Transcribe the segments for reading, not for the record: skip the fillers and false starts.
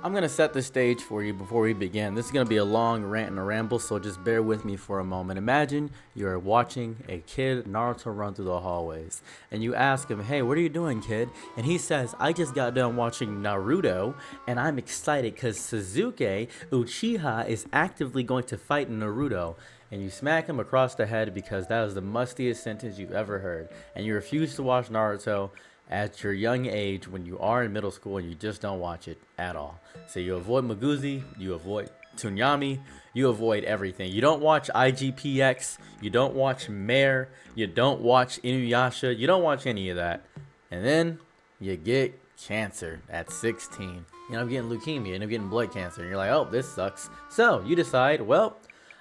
I'm going to set the stage for you before we begin. This is going to be a long rant and a ramble, so just bear with me for a moment. Imagine you're watching a kid Naruto run through the hallways, and you ask him, "Hey, what are you doing, kid?" And he says, "I just got done watching Naruto, and I'm excited because Sasuke Uchiha is actively going to fight Naruto." And you smack him across the head because that is the mustiest sentence you've ever heard. And you refuse to watch Naruto at your young age when you are in middle school and you just don't watch it at all. So you avoid Maguzi, you avoid Tsunyami, you avoid everything. You don't watch IGPX, you don't watch Mare, you don't watch Inuyasha, you don't watch any of that. And then you get cancer at 16. You end up getting leukemia, you end up getting blood cancer, and you're like, oh, this sucks. So you decide, well,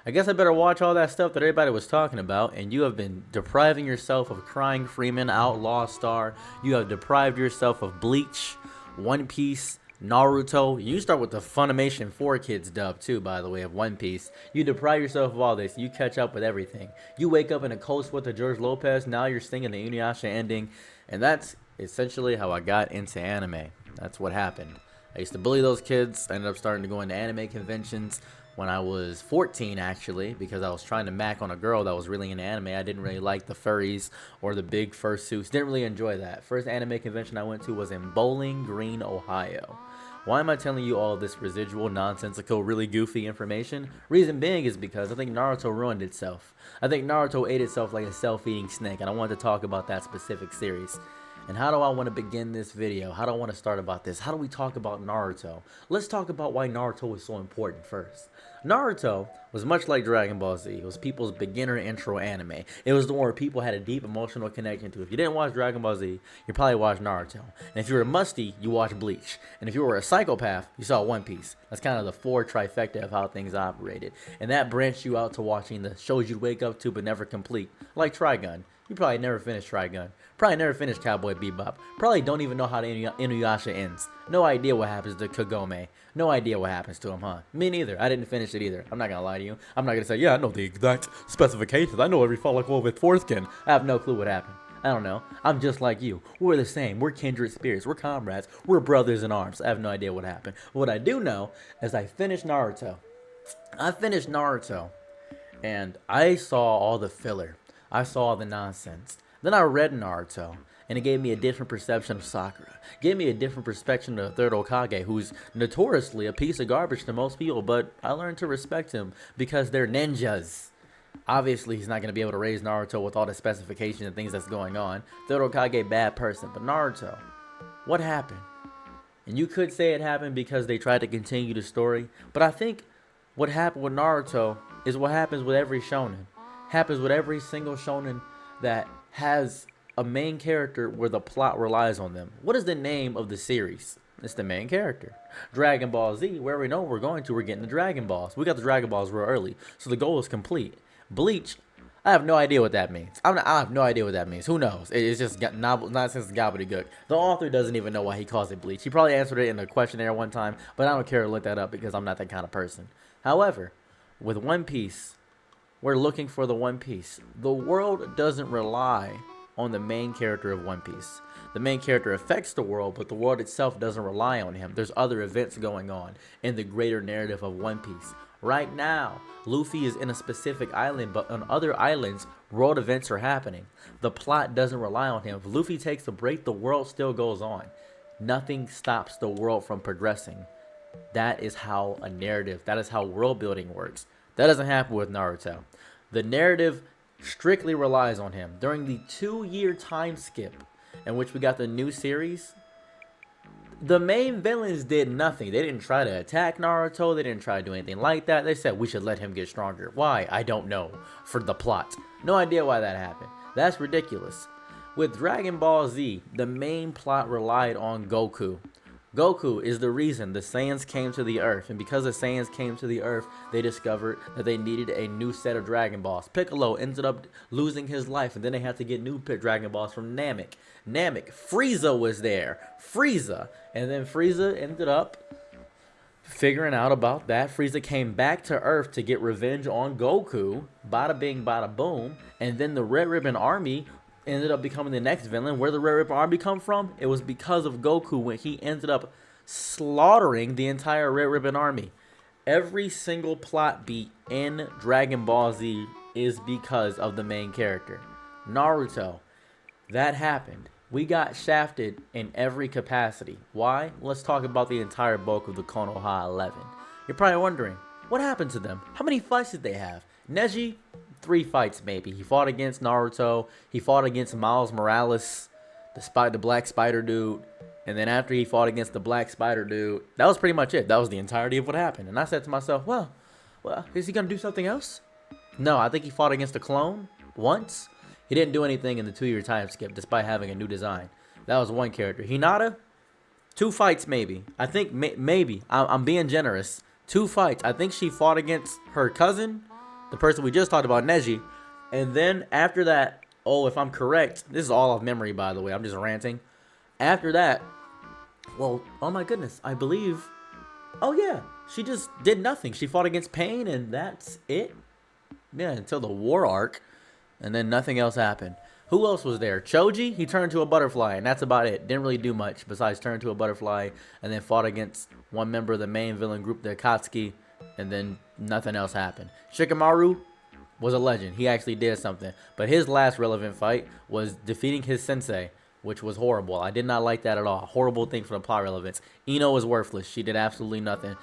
I guess I better watch all that stuff that everybody was talking about, and you have been depriving yourself of Crying Freeman, Outlaw Star. You have deprived yourself of Bleach, One Piece, Naruto. You start with the Funimation 4 Kids dub, too, by the way, of One Piece. You deprive yourself of all this. You catch up with everything. You wake up in a cold sweat to George Lopez. Now you're singing the Inuyasha ending, and that's essentially how I got into anime. That's what happened. I used to bully those kids. I ended up starting to go into anime conventions when I was 14, actually, because I was trying to mac on a girl that was really into anime. I didn't really like the furries or the big fursuits. Didn't really enjoy that. First anime convention I went to was in Bowling Green, Ohio. Why am I telling you all this residual, nonsensical, really goofy information? Reason being is because I think Naruto ruined itself. I think Naruto ate itself like a self-eating snake, and I wanted to talk about that specific series. And how do I want to begin this video? How do I want to start about this? How do we talk about Naruto? Let's talk about why Naruto was so important first. Naruto was much like Dragon Ball Z. It was people's beginner intro anime. It was the one where people had a deep emotional connection to. If you didn't watch Dragon Ball Z, you probably watched Naruto. And if you were a musty, you watched Bleach. And if you were a psychopath, you saw One Piece. That's kind of the four trifecta of how things operated. And that branched you out to watching the shows you'd wake up to but never complete, like Trigun. You probably never finished Trigun. Probably never finished Cowboy Bebop. Probably don't even know how the Inuyasha ends. No idea what happens to Kagome. No idea what happens to him, huh? Me neither. I didn't finish it either. I'm not gonna lie to you. I'm not gonna say, yeah, I know the exact specifications. I know every follicle of its foreskin. I have no clue what happened. I don't know. I'm just like you. We're the same. We're kindred spirits. We're comrades. We're brothers in arms. I have no idea what happened. What I do know is I finished Naruto. And I saw all the filler. I saw all the nonsense. Then I read Naruto, and it gave me a different perception of Sakura. It gave me a different perspective of the third Hokage, who's notoriously a piece of garbage to most people, but I learned to respect him because they're ninjas. Obviously, he's not going to be able to raise Naruto with all the specifications and things that's going on. Third Hokage, bad person. But Naruto, what happened? And you could say it happened because they tried to continue the story, but I think what happened with Naruto is what happens with every shonen. Happens with every single shonen that has a main character where the plot relies on them. What is the name of the series? It's the main character. Dragon Ball Z, where we know we're getting the Dragon Balls. We got the Dragon Balls real early, so the goal is complete. Bleach, I have no idea what that means. I have no idea what that means. Who knows? It's just nonsense gobbledygook. The author doesn't even know why he calls it Bleach. He probably answered it in a questionnaire one time, but I don't care to look that up because I'm not that kind of person. However, with One Piece, we're looking for the One Piece. The world doesn't rely on the main character of One Piece. The main character affects the world, but the world itself doesn't rely on him. There's other events going on in the greater narrative of One Piece. Right now, Luffy is in a specific island, but on other islands, world events are happening. The plot doesn't rely on him. If Luffy takes a break, the world still goes on. Nothing stops the world from progressing. That is how a narrative, that is how world building works. That doesn't happen with Naruto. The narrative strictly relies on him. During the 2-year time skip in which we got the new series, the main villains did nothing. They didn't try to attack Naruto. They didn't try to do anything like that. They said we should let him get stronger. Why? I don't know. For the plot. No idea why that happened. That's ridiculous. With Dragon Ball Z, the main plot relied on Goku. Goku is the reason the Saiyans came to the Earth, and because the Saiyans came to the Earth, they discovered that they needed a new set of Dragon Balls. Piccolo ended up losing his life, and then they had to get new Dragon Balls from Namek. Frieza was there. And then Frieza ended up figuring out about that. Frieza came back to Earth to get revenge on Goku. Bada bing, bada boom. And then the Red Ribbon Army ended up becoming the next villain. Where the Red Ribbon Army come from? It was because of Goku when he ended up slaughtering the entire Red Ribbon Army. Every single plot beat in Dragon Ball Z is because of the main character. Naruto, that happened. We got shafted in every capacity. Why? Let's talk about the entire bulk of the Konoha 11. You're probably wondering, what happened to them? How many fights did they have? Neji, 3 fights maybe. He fought against Naruto. He fought against Miles Morales, the Black Spider dude. And then after he fought against the Black Spider dude, that was pretty much it. That was the entirety of what happened. And I said to myself, well, is he going to do something else? No, I think he fought against a clone once. He didn't do anything in the 2-year time skip, despite having a new design. That was one character. Hinata, 2 fights maybe. I think maybe. I'm being generous. 2 fights. I think she fought against her cousin, the person we just talked about, Neji. And then after that, if I'm correct, this is all off memory, by the way. I'm just ranting. After that, well, oh my goodness, I believe, yeah, she just did nothing. She fought against Pain, and that's it. Yeah, until the war arc, and then nothing else happened. Who else was there? Choji, he turned to a butterfly, and that's about it. Didn't really do much besides turn to a butterfly, and then fought against one member of the main villain group, the Akatsuki, and then nothing else happened. Shikamaru was a legend. He actually did something. But his last relevant fight was defeating his sensei, which was horrible. I did not like that at all. Horrible thing for the plot relevance. Ino was worthless. She did absolutely nothing.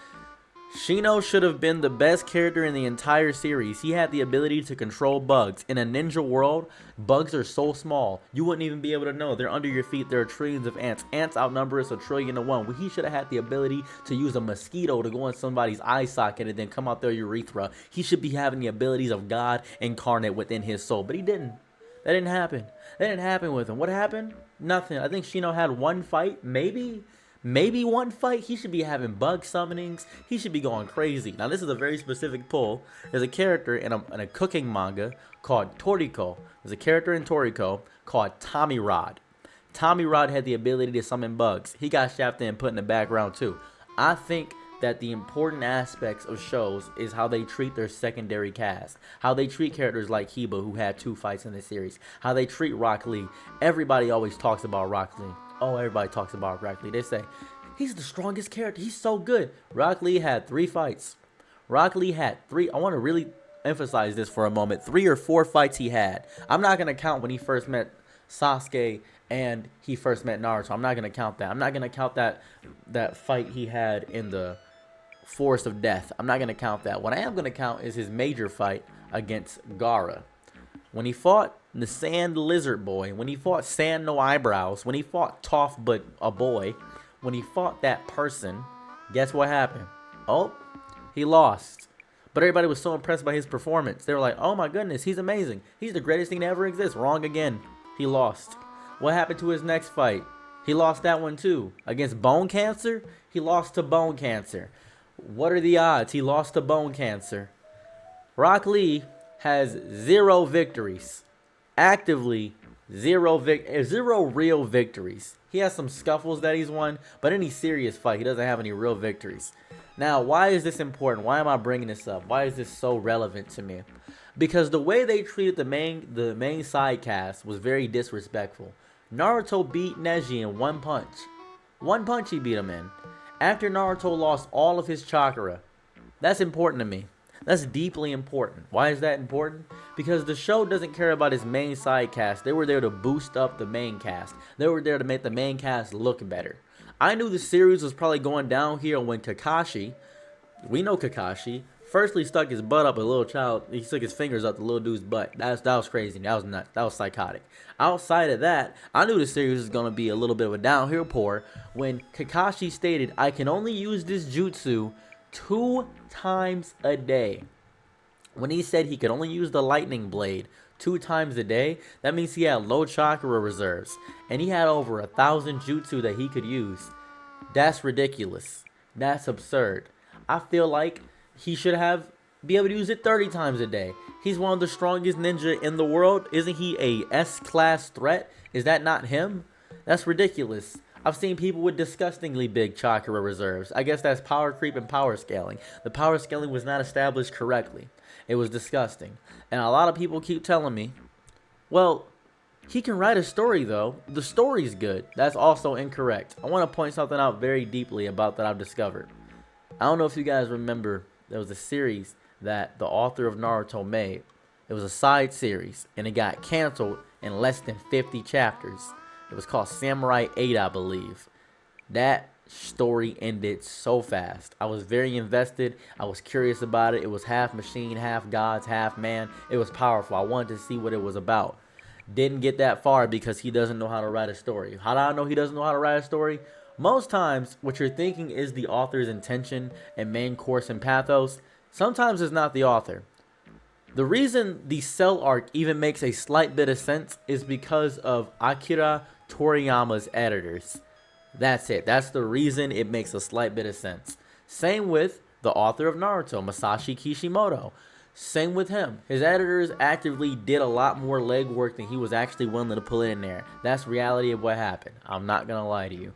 Shino should have been the best character in the entire series. He had the ability to control bugs. In a ninja world, bugs are so small, you wouldn't even be able to know. They're under your feet. There are trillions of ants. Ants outnumber us 1,000,000,000. Well, he should have had the ability to use a mosquito to go in somebody's eye socket and then come out their urethra. He should be having the abilities of God incarnate within his soul, but he didn't. That didn't happen. That didn't happen with him. What happened? Nothing. I think Shino had 1 fight, maybe 1 fight. He should be having bug summonings. He should be going crazy. Now, this is a very specific pull. There's a character in a cooking manga called Toriko. There's a character in Toriko called Tommy Rod. Tommy Rod had the ability to summon bugs. He got shafted and put in the background too. I think that the important aspects of shows is how they treat their secondary cast, how they treat characters like Hiba, who had 2 fights in the series, how they treat Rock Lee. Everybody always talks about Rock Lee. Everybody talks about Rock Lee. They say, he's the strongest character. He's so good. Rock Lee had 3 fights. Rock Lee had 3. I want to really emphasize this for a moment. 3 or 4 fights he had. I'm not going to count when he first met Sasuke and he first met Naruto. I'm not going to count that. I'm not going to count that fight he had in the Forest of Death. I'm not going to count that. What I am going to count is his major fight against Gaara. When he fought the Sand Lizard Boy, when he fought Sand No Eyebrows, when he fought Toph but a boy, when he fought that person, guess what happened? He lost. But everybody was so impressed by his performance. They were like, oh my goodness, he's amazing. He's the greatest thing to ever exist. Wrong again. He lost. What happened to his next fight? He lost that one too. Against bone cancer? He lost to bone cancer. What are the odds? He lost to bone cancer. Rock Lee has 0 victories. Actively, 0 real victories. He has some scuffles that he's won, but any serious fight, he doesn't have any real victories. Now, why is this important? Why am I bringing this up? Why is this so relevant to me? Because the way they treated the main side cast was very disrespectful. Naruto beat Neji in 1 punch. 1 punch he beat him in. After Naruto lost all of his chakra. That's important to me. That's deeply important. Why is that important? Because the show doesn't care about its main side cast. They were there to boost up the main cast. They were there to make the main cast look better. I knew the series was probably going downhill when Kakashi, we know Kakashi, firstly stuck his butt up a little child. He stuck his fingers up the little dude's butt. That was crazy. That was nuts. That was psychotic. Outside of that, I knew the series was going to be a little bit of a downhill pour when Kakashi stated, I can only use this jutsu 2 times a day. When he said he could only use the lightning blade 2 times a day, that means he had low chakra reserves. And he had over 1,000 jutsu that he could use. That's ridiculous. That's absurd. I feel like he should be able to use it 30 times a day. He's one of the strongest ninja in the world. Isn't he a S-class threat? Is that not him? That's ridiculous. I've seen people with disgustingly big chakra reserves. I guess that's power creep and power scaling. The power scaling was not established correctly. It was disgusting. And a lot of people keep telling me, well, He can write a story though. The story's good. That's also incorrect. I want to point something out very deeply about that I've discovered. I don't know if you guys remember, there was a series that the author of Naruto made. It was a side series and it got canceled in less than 50 chapters. It was called Samurai 8, I believe. That story ended so fast. I was very invested. I was curious about it. It was half machine, half gods, half man. It was powerful. I wanted to see what it was about. Didn't get that far because he doesn't know how to write a story. How do I know he doesn't know how to write a story? Most times, what you're thinking is the author's intention and main course and pathos. Sometimes it's not the author. The reason the Cell arc even makes a slight bit of sense is because of Akira Toriyama's editors. That's it. That's the reason it makes a slight bit of sense. Same with the author of Naruto, Masashi Kishimoto. Same with him. His editors actively did a lot more legwork than he was actually willing to put in there. That's reality of what happened. I'm not going to lie to you.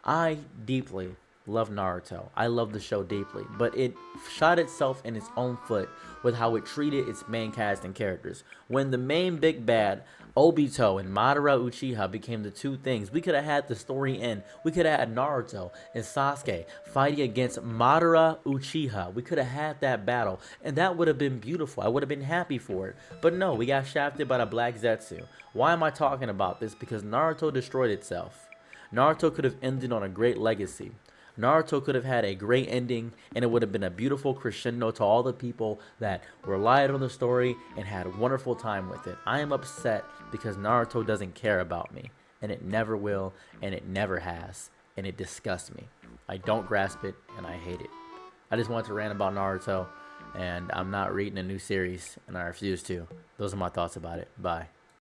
I deeply love Naruto. I love the show deeply, but it shot itself in its own foot with how it treated its main cast and characters. When the main big bad, Obito and Madara Uchiha, became the two things, we could have had the story end. We could have had Naruto and Sasuke fighting against Madara Uchiha. We could have had that battle, and that would have been beautiful. I would have been happy for it. But no, we got shafted by the Black Zetsu. Why am I talking about this? Because Naruto destroyed itself. Naruto could have ended on a great legacy. Naruto could have had a great ending, and it would have been a beautiful crescendo to all the people that relied on the story and had a wonderful time with it. I am upset because Naruto doesn't care about me, and it never will, and it never has, and it disgusts me. I don't grasp it, and I hate it. I just wanted to rant about Naruto, and I'm not reading a new series, and I refuse to. Those are my thoughts about it. Bye.